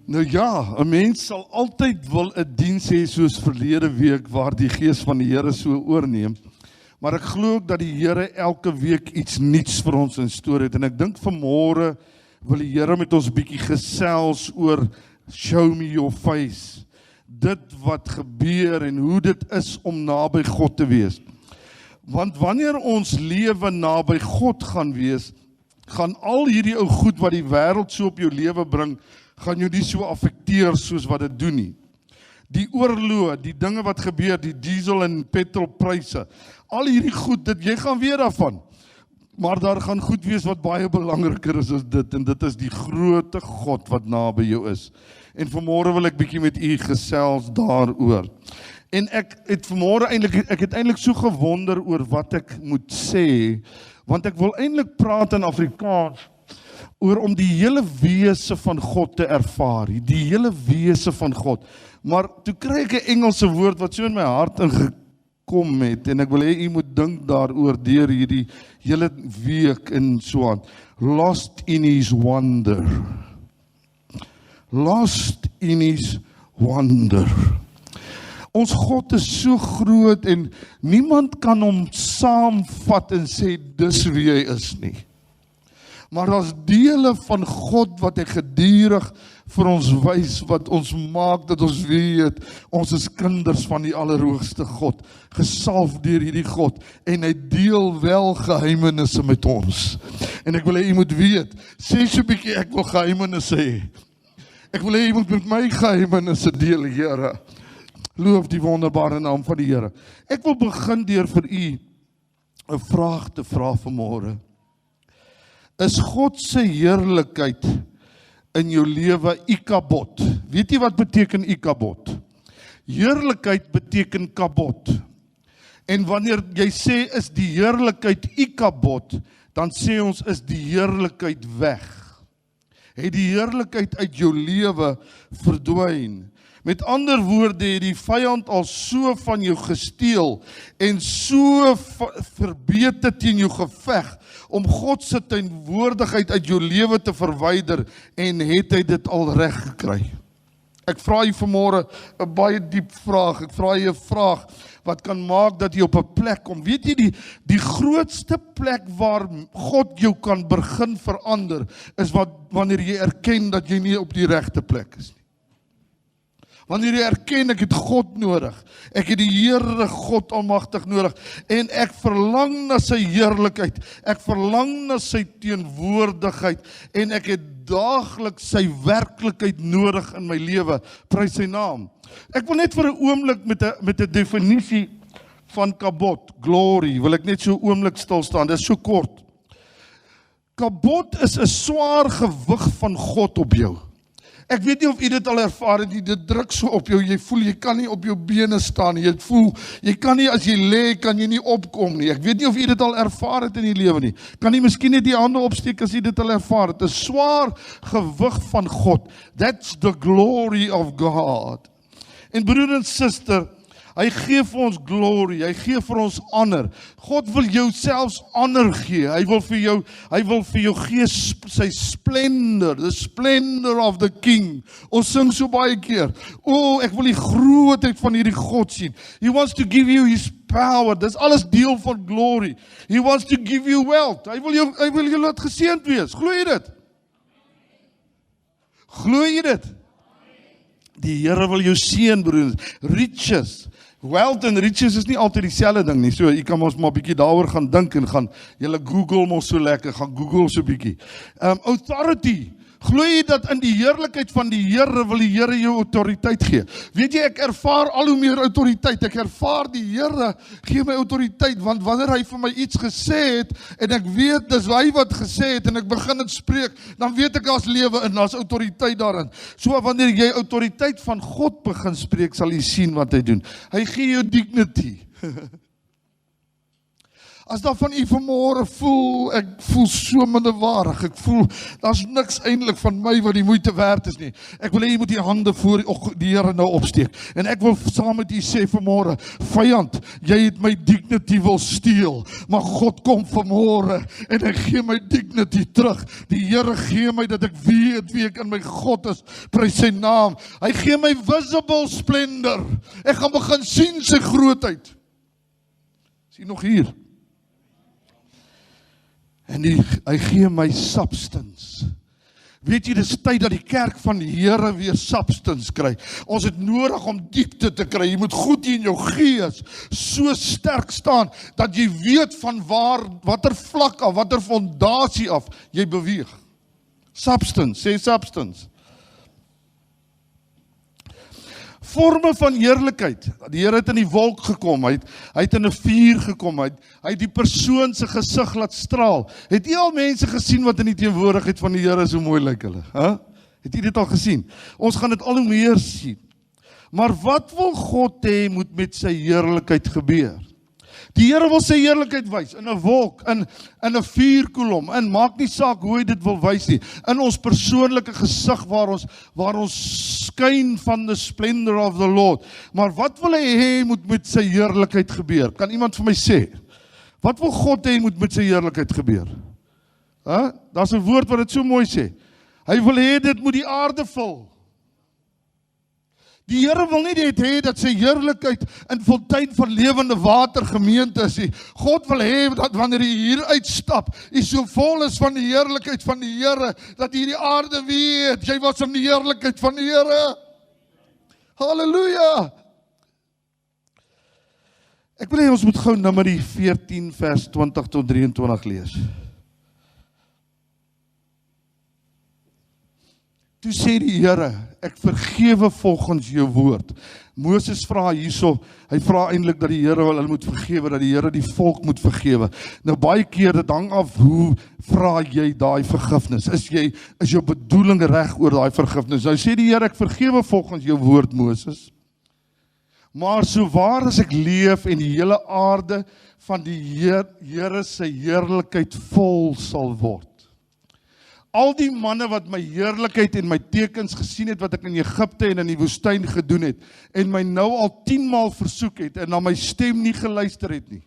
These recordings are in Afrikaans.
Nou ja, 'n mens sal altyd wil 'n diens hê soos verlede week waar die Gees van die Here so oorneem. Maar ek glo ook dat die Here elke week iets nuuts vir ons in store het. En ek dink vanmôre wil die Here met ons bietjie gesels oor show me your face. Dit wat gebeur en hoe dit is om naby God te wees. Want wanneer ons lewe naby God gaan wees, gaan al hierdie ou goed wat die wêreld so op jou lewe bring, gaan jou nie so affekteer soos wat dit doen nie. Die oorlog, die dinge wat gebeur, die diesel en petrolpryse, al hierdie goed, jy gaan weer daarvan. Maar daar gaan goed wees wat baie belangriker is as dit, en dit is die grote God wat naby jou is. En vanmôre wil ek bietjie met u gesels daaroor. En ek het eintlik so gewonder oor wat ek moet sê, want ek wil eintlik praat in Afrikaans oor om die hele wese van God te ervaar, die hele wese van God. Maar toe kry ek 'n Engelse woord wat so in my hart ingekom het, en ek wil hê u moet dink daaroor deur hierdie hele week en so aan. Lost in his wonder. Lost in his wonder. Ons God is so groot en niemand kan hom saamvat en sê dis wie hy is nie. Maar daar's dele van God wat hy gedurig vir ons wys, wat ons maak dat ons weet, ons is kinders van die Allerhoogste God, gesalf deur hierdie God, en hy deel wel geheimenisse met ons. En ek wil hê jy moet weet, sê so 'n bietjie, ek wil geheimenisse hê. Ek wil hê jy moet met my geheimenisse deel, Here. Loof die wonderbare naam van die Here. Ek wil begin deur vir u 'n vraag te vra vanmôre. Is God se heerlikheid in jou lewe Ikabod? Weet jy wat beteken Ikabod? Heerlikheid beteken kabod. En wanneer jy sê is die heerlikheid Ikabod, dan sê ons is die heerlikheid weg. Het die heerlikheid uit jou lewe verdwyn. Met ander woorde het die vyand al so van jou gesteel en so verbeter teen jou geveg om God se teenwoordigheid uit jou lewe te verwyder, en het hy dit al reg gekry. Ek vra jy vanmôre 'n baie diep vraag. Ek vra jy 'n vraag wat kan maak dat jy op 'n plek kom. Weet jy die grootste plek waar God jou kan begin verander is wanneer jy erken dat jy nie op die regte plek is nie. Wanneer jy erken, ek het God nodig, ek het die Here God almagtig nodig, en ek verlang na sy heerlikheid, ek verlang na sy teenwoordigheid, en ek het daagliks sy werklikheid nodig in my lewe, prys sy naam. Ek wil net vir 'n oomblik met 'n definisie van kabod, glory, wil ek net so 'n oomblik stil staan, dit is so kort. Kabod is 'n swaar gewig van God op jou. Ek weet nie of u dit al ervaar het nie, dit druk so op jou, jy voel jy kan nie op jou bene staan nie, jy voel, jy kan nie as jy lê, kan jy nie opkom nie. Ek weet nie of u dit al ervaar het in die lewe nie. Kan jy miskien net die hande opsteek as u dit al ervaar het? 'n Swaar gewig van God. That's the glory of God. En broer en suster, hy gee vir ons glory, hy gee vir ons honor. God wil jou selfs honor gee. Hy wil vir jou gee sy splendor, the splendor of the king. Ons sing so baie keer, ek wil die grootheid van hierdie God sien. He wants to give you his power. Dis alles deel van glory. He wants to give you wealth. Hy wil jou laat geseënd wees. Glo jy dit? Glo jy dit? Die Here wil jou seën, broers. Riches. Wealth en riches is nie altyd dieselfde ding nie. So, jy kan ons maar 'n bietjie daaroor gaan dink en gaan, julle Google mos so lekker, gaan Google so 'n bietjie. Authority. Glo jy dat in die heerlikheid van die Here wil die Here jou autoriteit gee? Weet jy, ek ervaar al hoe meer autoriteit. Ek ervaar die Here gee my autoriteit, want wanneer hy vir my iets gesê het, en ek weet dis hy wat gesê het, en ek begin dit spreek, dan weet ek daar's lewe in, daar's autoriteit daarin. So wanneer jy autoriteit van God begin spreek, sal jy sien wat hy doen. Hy gee jou dignity. As daar van u vanmôre voel, ek voel so minderwaardig, ek voel, daar's niks eintlik van my wat die moeite werd is nie. Ek wil hê jy moet die hande voor die Here nou opsteek. En ek wil saam met u sê vanmôre, vyand, jy het my dignity wil steel, maar God kom vanmôre en hy gee my dignity terug. Die Here gee my dat ek weet wie ek in my God is, prys sy naam. Hy gee my visible splendor. Ek gaan begin sien sy grootheid. Is hy nog hier? En hy gee my substance. Weet jy, dis tyd dat die kerk van die Here weer substance kry. Ons het nodig om diepte te kry. Jy moet goed in jou gees so sterk staan, dat jy weet van watter vlak af, watter fondasie af jy beweeg. Substance, sê substance. Vorme van heerlikheid. Die Here het in die wolk gekom, hy het in 'n vuur gekom, hy het die persoon se gesig laat straal. Het jy al mense gesien wat in die teenwoordigheid van die Here so mooi lyk hulle? Het jy dit al gesien? Ons gaan dit al hoe meer sien. Maar wat wil God hê moet met sy heerlikheid gebeur? Die Here wil sy heerlikheid wys in 'n wolk, in 'n vuurkolom, en maak nie saak hoe hy dit wil wys nie, in ons persoonlike gesig waar ons skyn van the splendor of the Lord. Maar wat wil hy hê moet met sy heerlikheid gebeur? Kan iemand vir my sê? Wat wil God hê moet met sy heerlikheid gebeur? Daar's 'n woord wat dit so mooi sê. Hy wil hê dit moet die aarde vul. Die Here wil nie net hê dat sy heerlikheid in fontein van lewende water gemeente is nie. God wil hê dat wanneer jy hier uitstap, jy so vol is van die heerlikheid van die Here, dat jy die aarde weet, jy was in die heerlikheid van die Here. Halleluja! Ek wil hê ons moet gou Numeri 14 vers 20 tot 23 lees. Toe sê die Here, ek vergewe volgens jou woord. Moses vra hierso, hy vra eintlik dat die Here hulle moet vergewe, dat die Here die volk moet vergewe. Nou baie keer, dit hang af hoe vra jy daai vergifnis. Is jou bedoeling reg oor daai vergifnis? Nou sê die Here, ek vergewe volgens jou woord, Moses. Maar so waar as ek leef en die hele aarde van die Here se heerlikheid vol sal word. Al die manne wat my heerlikheid en my tekens gesien het, wat ek in Egipte en in die woestyn gedoen het, en my nou al 10 maal versoek het, en na my stem nie geluister het nie.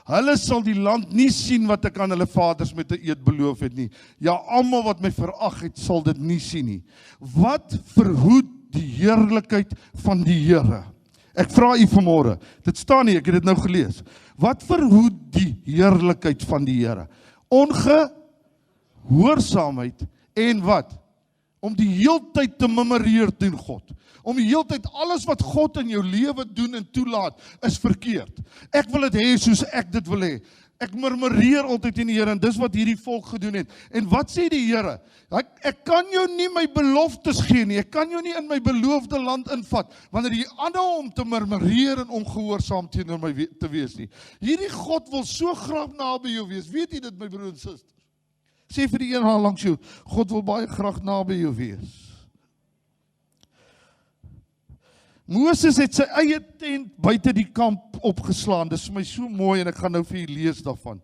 Hulle sal die land nie sien wat ek aan hulle vaders met 'n eed beloof het nie. Ja, almal wat my verag het, sal dit nie sien nie. Wat verhoed die heerlikheid van die Here? Ek vra u vanmôre, dit staan nie, ek het dit nou gelees. Wat verhoed die heerlikheid van die Here? Gehoorsaamheid en wat? Om die heeltyd te memoreer teen God. Om die heeltyd alles wat God in jou lewe doen en toelaat, is verkeerd. Ek wil dit hê soos ek dit wil hê. Ek murmureer altyd in die Here, en dis wat hierdie volk gedoen het. En wat sê die Here? Ek kan jou nie my beloftes gee nie, ek kan jou nie in my beloofde land invat, wanneer jy aanhou om te murmureer en ongehoorsaam teenoor my te wees nie. Hierdie God wil so graag naby jou wees. Weet jy dit, my broer en suster? Sê vir die een langs jou, God wil baie graag naby jou wees. Moses het sy eie tent buite die kamp opgeslaan. Dis vir my so mooi, en ek gaan nou vir julle lees daarvan.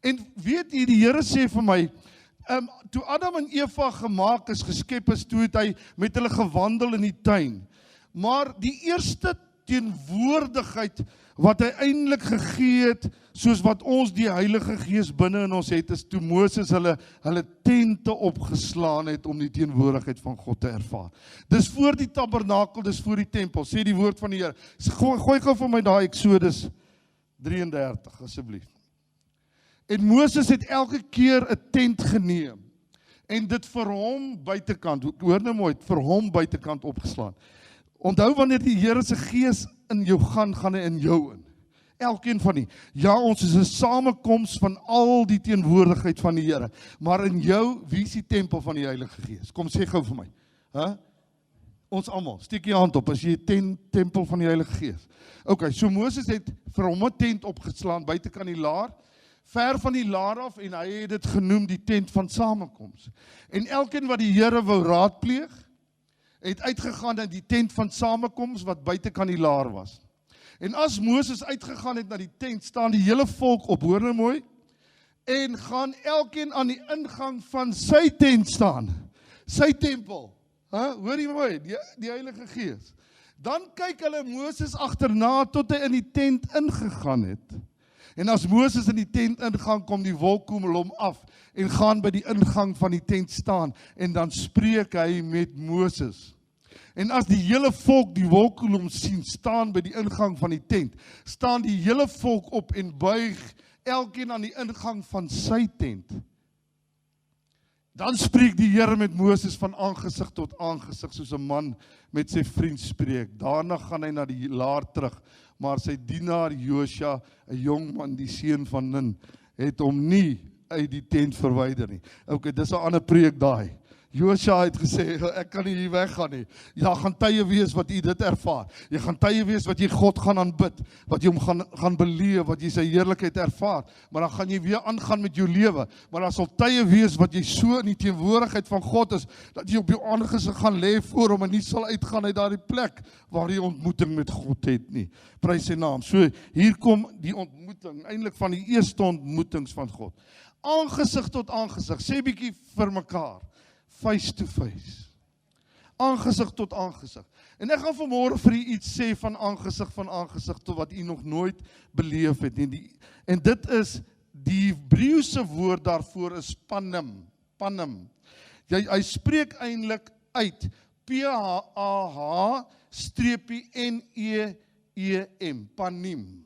En weet jy, die Here sê vir my, toe Adam en Eva gemaak is, geskep is, toe het hy met hulle gewandel in die tuin. Maar die eerste teenwoordigheid wat hy eintlik gegee het, soos wat ons die Heilige Gees binne in ons het, is toe Moses hulle tente opgeslaan het om die teenwoordigheid van God te ervaar. Dis voor die tabernakel, dis voor die tempel, sê die woord van die Here. Gooi gou vir my daai Exodus 33 asseblief. En Moses het elke keer 'n tent geneem en dit vir hom buitekant, hoor nou mooi, vir hom buitekant opgeslaan. Onthou, wanneer die Here se Gees in jou gaan hy in jou in. Elkeen van die. Ja, ons is 'n samekoms van al die teenwoordigheid van die Here. Maar in jou, wie is die tempel van die Heilige Gees? Kom sê gou vir my. Ons almal, steek jy hand op as jy 'n tempel van die Heilige Gees. Okay, so Moses het vir hom 'n tent opgeslaan buitekant die laar, ver van die laar af, en hy het dit genoem die tent van samekoms. En elkeen wat die Here wou raadpleeg, het uitgegaan in die tent van samekoms wat buitekant die laar was. En as Moses uitgegaan het na die tent, staan die hele volk op, hoor nou mooi, en gaan elkeen aan die ingang van sy tent staan, sy tempel. Hoor jy mooi, die Heilige Gees. Dan kyk hulle Moses agterna tot hy in die tent ingegaan het. En as Moses in die tent ingaan, kom die wolkkoepel hom af en gaan by die ingang van die tent staan en dan spreek hy met Moses. En as die hele volk die wolkkolom sien staan by die ingang van die tent, staan die hele volk op en buig elkeen aan die ingang van sy tent. Dan spreek die Here met Moses van aangesig tot aangesig, soos 'n man met sy vriend spreek. Daarna gaan hy na die laar terug, maar sy dienaar Josua, 'n jong man, die seun van Nun, het hom nie uit die tent verwyder nie. Okay, dis 'n ander preek daai. Josua het gesê, ek kan nie hier weggaan nie. Ja, gaan tye wees wat jy dit ervaar. Jy gaan tye wees wat jy God gaan aanbid, wat jy hom gaan beleef, wat jy sy heerlikheid ervaar. Maar dan gaan jy weer aangaan met jou lewe. Maar daar sal tye wees wat jy so in die teenwoordigheid van God is, dat jy op jou aangesig gaan lê voor hom en nie sal uitgaan uit daardie plek waar jy ontmoeting met God het nie. Prys sy naam. So hier kom die ontmoeting, eintlik van die eerste ontmoetings van God. Aangesig tot aangesig, sê bietjie vir mekaar. Face to face. Aangesig tot aangesig. En ek gaan vanmôre vir u iets sê van aangesig tot wat u nog nooit beleef het nie. En dit is die Hebreëse woord daarvoor is panim. Panim. Hy spreek eintlik uit P-A-H-N-E-E-M. Panim.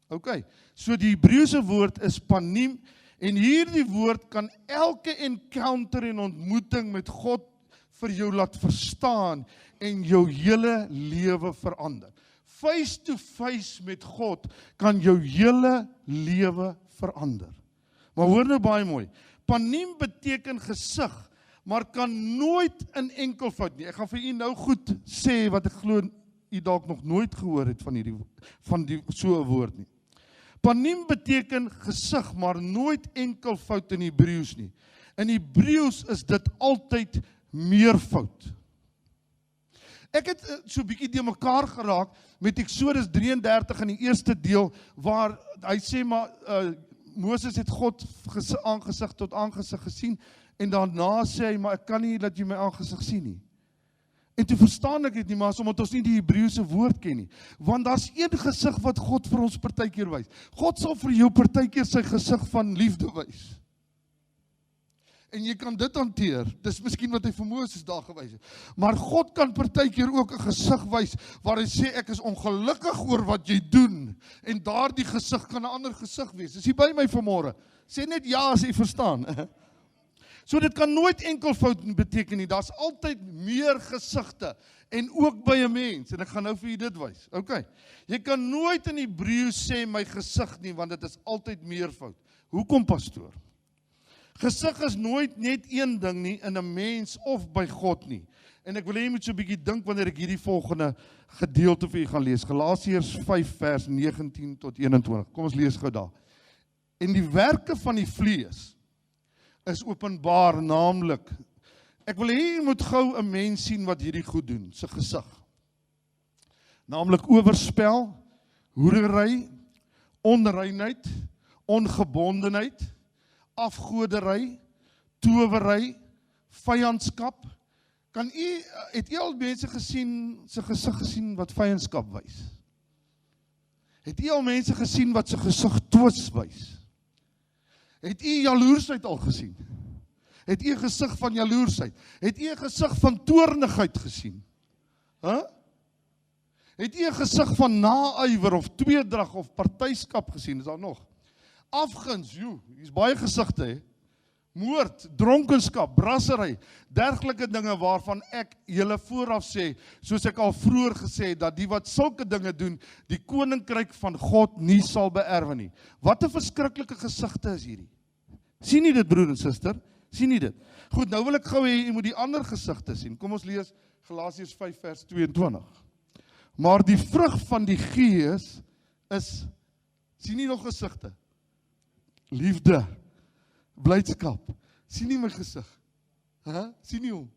Okay. So die Hebreëse woord is panim. En hierdie woord kan elke encounter en ontmoeting met God vir jou laat verstaan en jou hele lewe verander. Face to face met God kan jou hele lewe verander. Maar hoor nou baie mooi. Panim beteken gesig, maar kan nooit in enkelvoud nie. Ek gaan vir u nou goed sê wat ek glo u dalk nog nooit gehoor het van die so 'n woord nie. Panim beteken gesig, maar nooit enkelvoud in Hebreëus nie. In Hebreëus is dit altyd meervoud. Ek het so 'n bietjie de mekaar geraak met Eksodus 33 in die eerste deel, waar hy sê maar Moses het God aangesig tot aangesig gesien, en daarna sê hy, maar ek kan nie dat jy my aangesig sien nie. En toe verstaan ek dit nie, maar omdat ons nie die Hebreëse woord ken nie. Want daar's een gesig wat God vir ons partykeer wys. God sal vir jou partykeer sy gesig van liefde wys. En jy kan dit hanteer. Dis miskien wat hy vir Moses daar gewys het. Maar God kan partykeer ook 'n gesig wys waar hy sê ek is ongelukkig oor wat jy doen. En daardie gesig kan 'n ander gesig wees. Is jy by my vanmôre? Sê net ja as jy verstaan. So dit kan nooit enkelvoud beteken nie, daar's altyd meer gesigte, en ook by 'n mens, en ek gaan nou vir julle dit wys, okay. Jy kan nooit in Hebreëus sê my gesig nie, want dit is altyd meervoud. Hoekom, pastoor? Gesig is nooit net een ding nie, in 'n mens of by God nie. En ek wil hê jy moet so 'n bietjie dink wanneer ek hierdie volgende gedeelte vir julle gaan lees. Galasiërs 5 vers 19 tot 21, kom ons lees gou daar. En die werke van die vlees is openbaar, naamlik, ek wil hê jy moet gou 'n mens sien wat hierdie goed doen, sy gesig. Naamlik oorspel, hoerery, onreinheid, ongebondenheid, afgodery, towery, vyandskap. Het u al mense gesien, sy gesig gesien wat vyandskap wys? Het u al mense gesien wat sy gesig twis wys? Het u jaloersheid al gesien? Het u 'n gesig van jaloersheid? Het u 'n gesig van toornigheid gesien? Het u 'n gesig van naaiwer of tweedrag of partyskap gesien? Is daar nog? Afguns, hier's baie gesigte, hè? Moord, dronkenskap, brassery, dergelike dinge waarvan ek julle vooraf sê, soos ek al vroeër gesê het, dat die wat sulke dinge doen, die koninkryk van God nie sal beerwe nie. Wat 'n verskriklike gesigte is hierdie. Sien nie dit, broer en suster? Sien nie dit? Goed, nou wil ek gou hê jy moet die ander gesigte sien. Kom ons lees Galasiërs 5 vers 22. Maar die vrug van die Gees is, sien nie nog gesigte? Liefde, blydskap. Sien nie my gesig? Sien nie hom?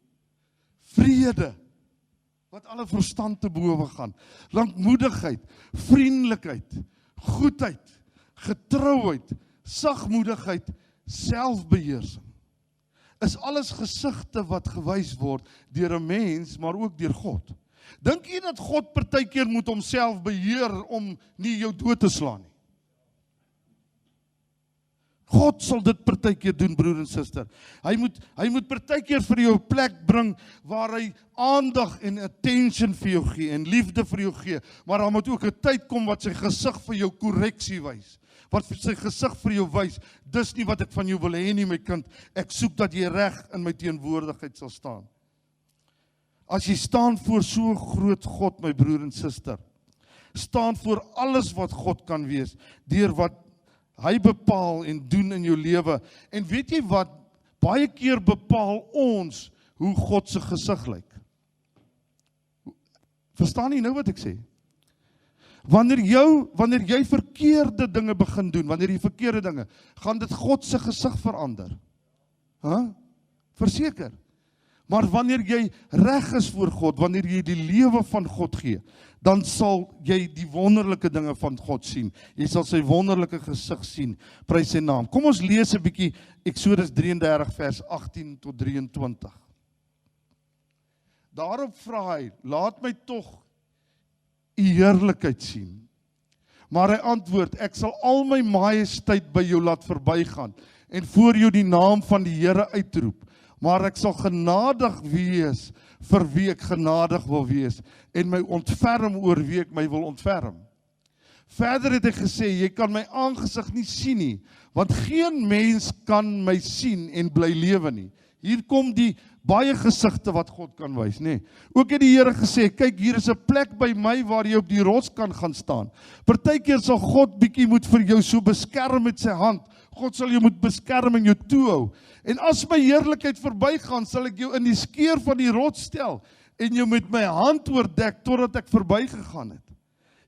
Vrede, wat alle verstand te bowe gaan. Lankmoedigheid, vriendelikheid, goedheid, getrouheid, sagmoedigheid, selfbeheersing. Is alles gesigte wat gewys word deur 'n mens, maar ook deur God. Dink jy dat God partykeer moet homself beheer om nie jou dood te slaan nie? God sal dit partykeer doen, broer en suster. Hy moet partykeer vir jou 'n plek bring waar hy aandag en attention vir jou gee en liefde vir jou gee, maar daar moet ook 'n tyd kom wat sy gesig vir jou korreksie wys. Wat sy gesig vir jou wys, dis nie wat ek van jou wil hê nie, my kind. Ek soek dat jy reg in my teenwoordigheid sal staan. As jy staan voor so groot God, my broer en suster, staan voor alles wat God kan wees, deur wat hy bepaal en doen in jou lewe. En weet jy wat? Baie keer bepaal ons hoe God se gesig lyk. Verstaan jy nou wat ek sê? Wanneer jy verkeerde dinge begin doen, wanneer jy verkeerde dinge, gaan dit God se gesig verander. Verseker. Maar wanneer jy reg is voor God, wanneer jy die lewe van God gee, dan sal jy die wonderlike dinge van God sien. Jy sal sy wonderlike gesig sien. Prys sy naam. Kom ons lees 'n bietjie Eksodus 33 vers 18 tot 23. Daarop vra hy, laat my tog u heerlikheid sien. Maar hy antwoord, ek sal al my majesteit by jou laat verbygaan en voor jou die naam van die Here uitroep. Maar ek sal genadig wees vir wie ek genadig wil wees en my ontferm oor wie ek my wil ontferm. Verder het hy gesê, jy kan my aangesig nie sien nie, want geen mens kan my sien en bly lewe nie. Hier kom die baie gesigte wat God kan wys, nê. Ook het die Here gesê, kyk, hier is 'n plek by my waar jy op die rots kan gaan staan. Partykeer sal God bietjie moet vir jou so beskerm met sy hand. God sal jou moet beskerm en jou toehou. En as my heerlikheid verbygaan, sal ek jou in die skeur van die rots stel en jou met my hand oordek totdat ek verbygegaan het.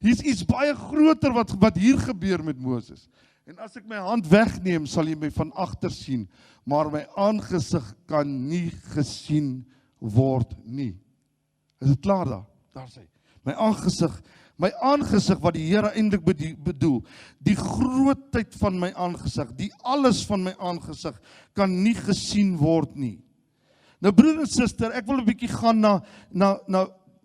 Hier's iets baie groter wat hier gebeur met Moses. En as ek my hand wegneem, sal jy my van agter sien, maar my aangesig kan nie gesien word nie. Is dit klaar daar? Daar sê, my aangesig wat die Here eintlik bedoel, die grootheid van my aangesig, die alles van my aangesig, kan nie gesien word nie. Nou broer en suster, ek wil 'n bietjie gaan na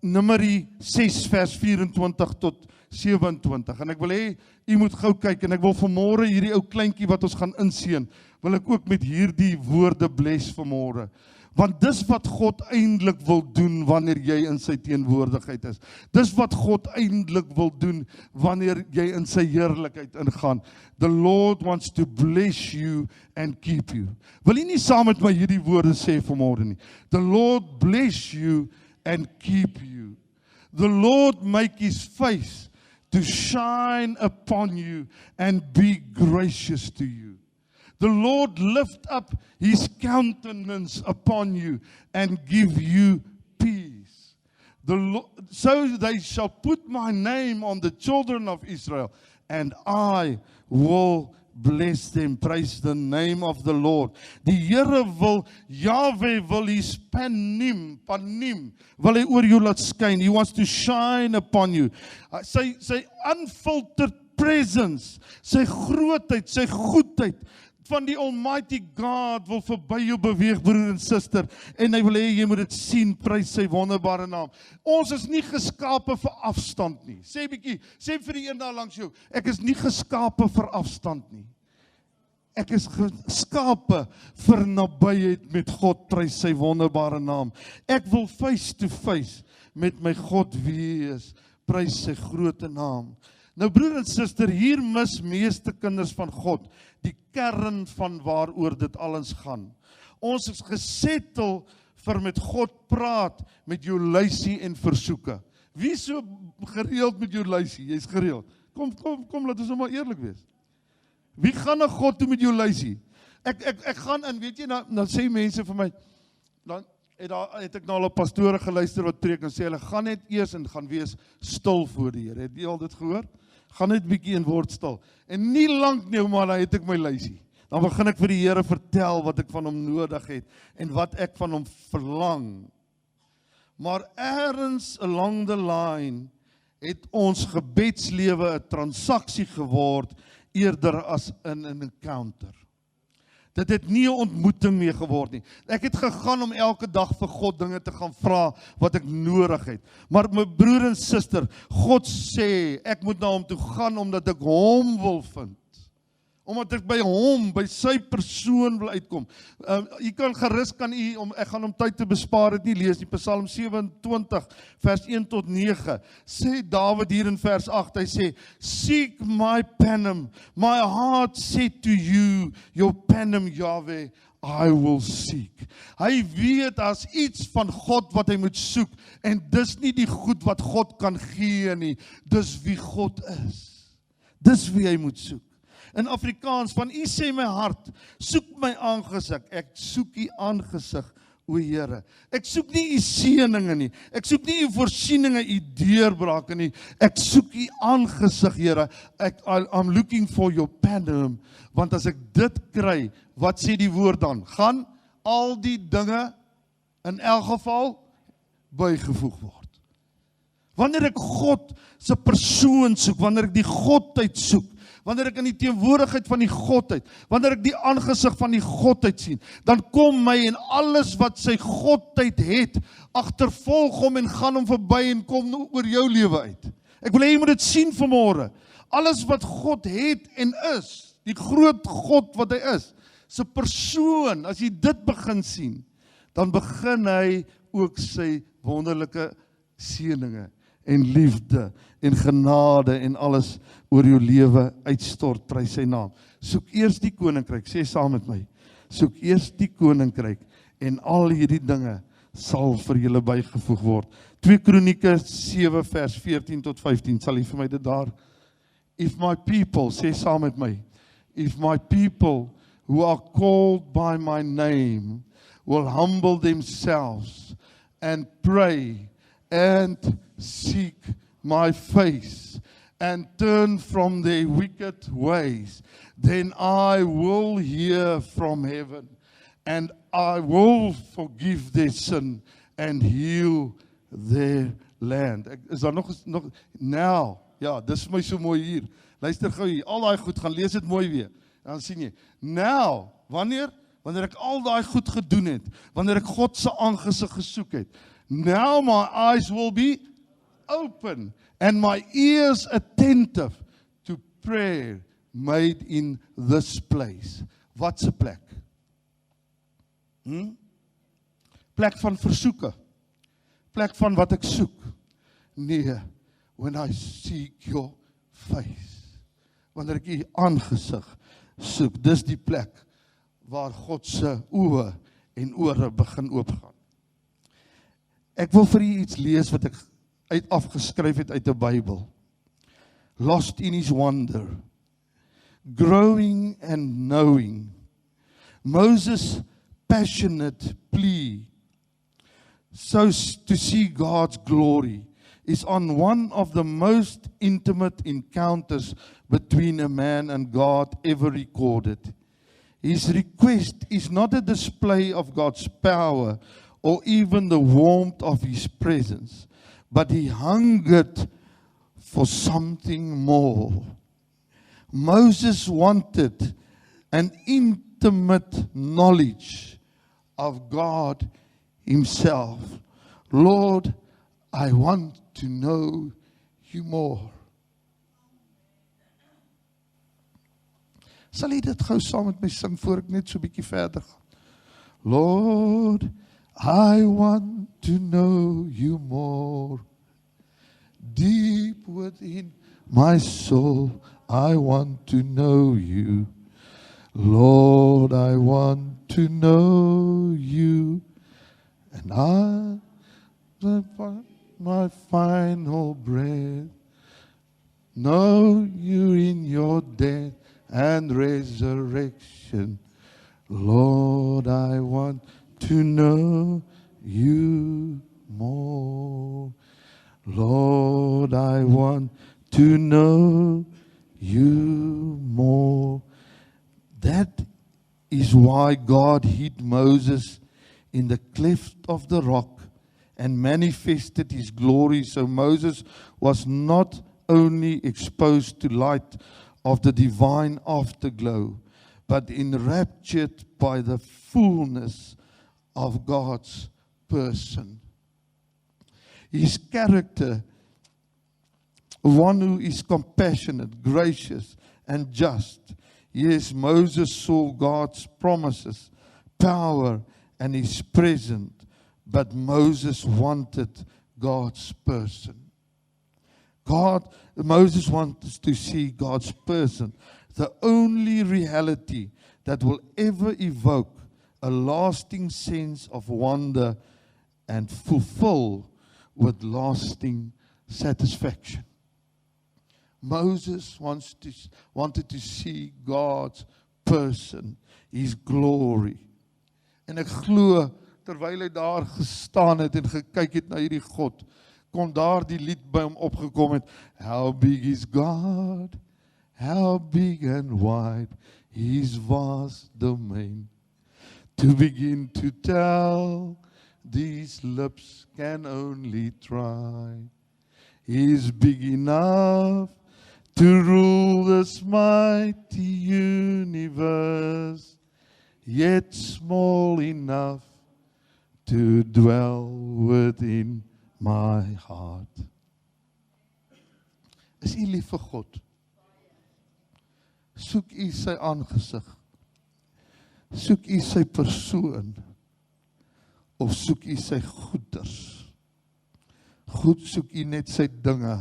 Numeri 6 vers 24 tot 27, en ek wil hê, u moet gou kyk, en ek wil vanmôre hierdie ou kleintjie wat ons gaan inseën, wil ek ook met hierdie woorde bless vanmôre. Want dis wat God eintlik wil doen wanneer jy in sy teenwoordigheid is. Dis wat God eintlik wil doen wanneer jy in sy heerlikheid ingaan. The Lord wants to bless you and keep you. Wil jy nie saam met my hierdie woorde sê vanmôre nie? The Lord bless you and keep you. The Lord make his face to shine upon you and be gracious to you. The Lord lift up his countenance upon you and give you peace. So they shall put my name on the children of Israel, and I will bless them. Praise the name of the Lord. Die Here wil, Yahweh wil his panim, wil hy oor jou laat skyn. He wants to shine upon you. Sy unfiltered presence, sy grootheid, sy goedheid, van die Almighty God wil verby jou beweeg, broer en suster, en hy wil hê jy moet dit sien, prys sy wonderbare naam. Ons is nie geskape vir afstand nie. Sê vir die een daar langs jou, ek is nie geskape vir afstand nie. Ek is geskape vir nabyheid met God, prys sy wonderbare naam. Ek wil face to face met my God wees, prys sy groote naam. Nou broer en suster, hier mis meeste kinders van God die kern van waaroor dit alles gaan. Ons is gesettel vir met God praat, met jou lysie en versoeke. Wie so gereeld met jou lysie? Jy's gereeld. Kom, laat ons nou maar eerlik wees. Wie gaan na God toe met jou lysie? Ek gaan in, weet jy, dan sê mense vir my, dan het ek nou al op pastore geluister wat preek en sê, hulle gaan net eers en gaan wees stil voor die Here. Het jy al dit gehoor? Gaan net bietjie en word stil. En nie lank nie, maar dan het ek my lysie. Dan begin ek vir die Here vertel wat ek van hom nodig het en wat ek van hom verlang. Maar ergens along the line het ons gebedslewe 'n transaksie geword eerder as 'n encounter. Dit het nie 'n ontmoeting meer geword nie. Ek het gegaan om elke dag vir God dinge te gaan vra wat ek nodig het. Maar my broer en suster, God sê, ek moet na hom toe gaan omdat ek hom wil vind. Omdat ek by hom, by sy persoon wil uitkom. U kan gerus, ek gaan om tyd te bespaar, dit nie lees nie, Psalm 27, vers 1 tot 9, sê Dawid hier in vers 8, hy sê, Seek my panem, my heart said to you, your panem, Yahweh, I will seek. Hy weet as iets van God wat hy moet soek, en dis nie die goed wat God kan gee nie, dis wie God is. Dis wie hy moet soek. In Afrikaans, van u sê my hart, soek my aangesig, ek soek u aangesig, o Here. Ek soek nie u seëninge nie, ek soek nie u voorsieninge, u deurbrake nie, ek soek u aangesig, Here, I'm looking for your panem, want as ek dit kry, wat sê die woord dan? Gaan al die dinge, in elk geval, bygevoeg word. Wanneer ek God se persoon soek, wanneer ek die Godheid soek, wanneer ek in die teenwoordigheid van die Godheid, wanneer ek die aangesig van die Godheid sien, dan kom my en alles wat sy Godheid het, agtervolg hom en gaan hom verby en kom oor jou lewe uit. Ek wil hê jy moet dit sien vanmôre. Alles wat God het en is, die groot God wat hy is, sy persoon, as jy dit begin sien, dan begin hy ook sy wonderlike seëninge en liefde en genade en alles oor jou lewe uitstort, prys sy naam. Soek eers die koninkryk, sê saam met my, soek eers die koninkryk en al hierdie dinge sal vir julle bygevoeg word. 2 Kronieke 7 vers 14 tot 15, sal jy vir my dit daar? If my people, sê saam met my, if my people who are called by my name will humble themselves and pray and seek my face and turn from their wicked ways, then I will hear from heaven and I will forgive their sin and heal their land. Is daar nog now, ja, dis vir my so mooi hier. Luister gou hier, al daai goed, gaan lees dit mooi weer. Dan sien jy, now, wanneer ek al daai goed gedoen het, wanneer ek God se aangesig gesoek het, now my eyes will be open and my ears attentive to prayer made in this place. Wat's 'n plek? Plek van versoeke. Plek van wat ek soek. Nee, when I seek your face. Wanneer ek u aangesig soek, dis die plek waar God se oë en ore begin oopgaan. Ek wil vir u iets lees wat ek afgeskryf het uit 'n Bybel. Lost in his wonder, growing and knowing. Moses' passionate plea to see God's glory is on one of the most intimate encounters between a man and God ever recorded. His request is not a display of God's power or even the warmth of his presence, but he hungered for something more. Moses wanted an intimate knowledge of God himself. Lord, I want to know you more. Sal jy dit gou saam met my sing voor ek net so 'n bietjie verder gaan? Lord, I want to know you more. Deep within my soul, I want to know you. Lord, I want to know you. And I, my final breath, know you in your death and resurrection. Lord, I want to know you more. Lord, I want to know you more. That is why God hid Moses in the cleft of the rock and manifested his glory. So Moses was not only exposed to light of the divine afterglow, but enraptured by the fullness of God's person. His character, one who is compassionate, gracious, and just. Yes, Moses saw God's promises, power, and his presence, but Moses wanted God's person. Moses wanted to see God's person, the only reality that will ever evoke a lasting sense of wonder and fulfill with lasting satisfaction. Moses wanted to see God's person, his glory. En ek glo, terwyl hy daar gestaan het en gekyk het na hierdie God, kon daar die lied by hom opgekom het, How big is God, how big and wide, his vast domain. To begin to tell, these lips can only try. He's big enough to rule this mighty universe, yet small enough to dwell within my heart. Is u lief vir God? Soek u sy aangesig? Soek u sy persoon? Of soek u sy goeders? Goed, soek u net sy dinge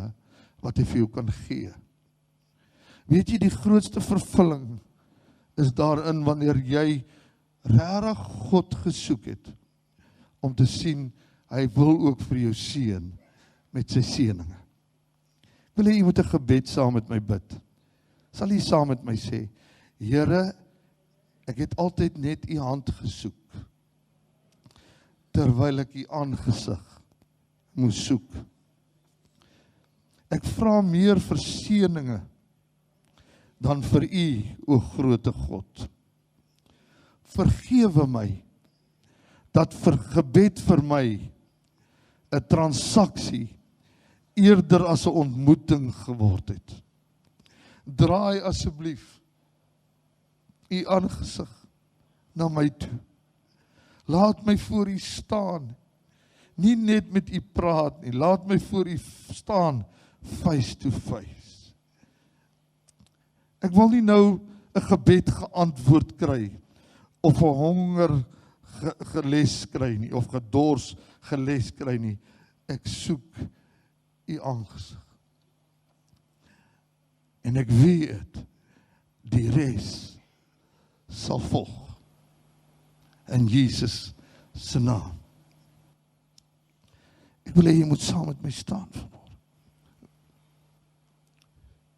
wat hy vir jou kan gee. Weet jy, die grootste vervulling is daarin wanneer jy regtig God gesoek het, om te sien, hy wil ook vir jou seën met sy seëninge. Ek wil hê jy moet 'n gebed saam met my bid. Sal jy saam met my sê, Here, ek het altyd net u hand gesoek, terwyl ek u aangesig moes soek. Ek vra meer vir seëninge dan vir u, o grote God. Vergewe my, dat vir gebed vir my 'n transaksie eerder as 'n ontmoeting geword het. Draai asseblief u aangesig na my toe. Laat my voor u staan, nie net met u praat nie, laat my voor u staan, face to face. Ek wil nie nou 'n gebed geantwoord kry, of 'n honger geles kry nie, of gedors geles kry nie. Ek soek u aangesig. En ek weet, die res sal volg. In Jesus se naam. Ek wil hê jy moet saam met my staan vanmôre.